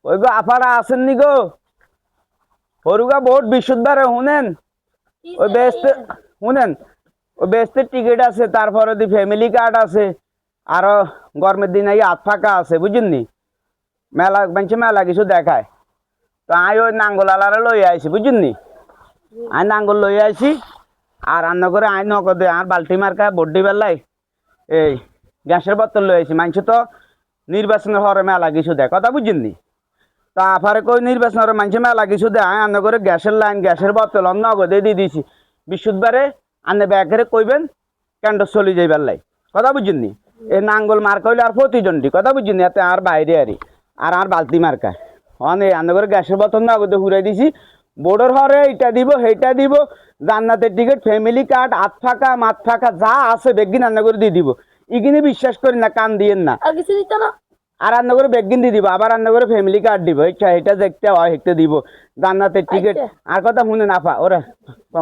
ওই গো আপারা আছেন নি গো হরুগা বহুত বিশুদ্ধবারে শুনেন ওই বেস্ট শুনেন ওই বেস্টের টিকিট আছে তারপরে দি ফ্যামিলি কার্ড আছে আরো গরমের দিন এই হাত ফাঁকা আছে বুঝুননি মেলা বেঞ্চে মেলা কিছু দেখায় তো আই ওই নাঙ্গল আলারে লই আইছি বুঝুননি আই নাঙ্গল লই আইছি আর রান্না করে আই নগদে আর বাল্টি মার্কা বড্ডি বেলায় এই গ্যাসের বোতল লই আইছি মানুষ তো নির্বাচনের হরে মেলা কিছু দেয় কথা বুঝুননি তা আফারে কই নির্বাচনের মানুষ মেলা কিছু দেয় আই রান্না করে গ্যাসের লাইন গ্যাসের বোতল নগদে দিয়ে দিয়েছি বৃহস্পতিবারে আনে ব্যাগরে কইবেন কেন্দ্র চলে যাইবার লাই কথা বুঝুননি এই নাঙ্গল মার্কা হইলে আর প্রতিজনটি কথা বুঝুননি এতে আর বাইরে আর বালতি মার্কা অনে আন্না করে গ্যাসের বোতল নগদে ঘুরাই দিছি বোর্ডের হরে এইটা দিব সেইটা দিব জান্নাতের টিকিট ফ্যামিলি কার্ড হাত ফাঁকা মাত ফাঁকা যা আছে বেগিন রান্না করে দিয়ে দিব ইগিনি বিশ্বাস করি না কান দিয়েন না আর কিছু দিত না আর রান্না করে বেগিন দিয়ে দিব আবার রান্না করে ফ্যামিলি কার্ড দিব এটা দেখতে হয় হেঁটে দিব জান্নাতের টিকিট আর কথা শুনে না পা ওরা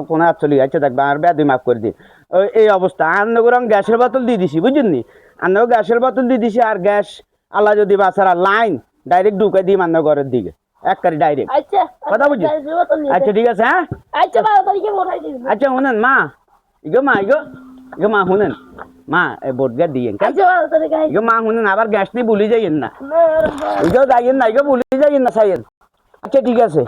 কোনো হাত চলে যাচ্ছে দেখবা আর ব্যাধি মাফ করে দিই এই অবস্থা রান্না করে আমি গ্যাসের বোতল দিয়ে দিছি বুঝলি রান্না গ্যাসের বোতল দিয়ে দিছি আর গ্যাস আল্লাহ যদি বাঁচারা লাইন ডাইরেক্ট ঢুকে দিই রান্না ঘরের দিকে একবারে ডাইরেক্ট আচ্ছা কথা বুঝি আচ্ছা ঠিক আছে হ্যাঁ আচ্ছা 12 তারিখে ভোটাই দিন আচ্ছা শুনেন মা ইগো মা শুনেন মা এই ভোট গা দিয়েন আচ্ছা 12 তারিখে ইগো মা শুনেন আবার গ্যাস নিয়ে ভুলে যাইয়েন না ইগো যাইয়েন না ইগো ভুলে যাইয়েন না সাইয়েন আচ্ছা ঠিক আছে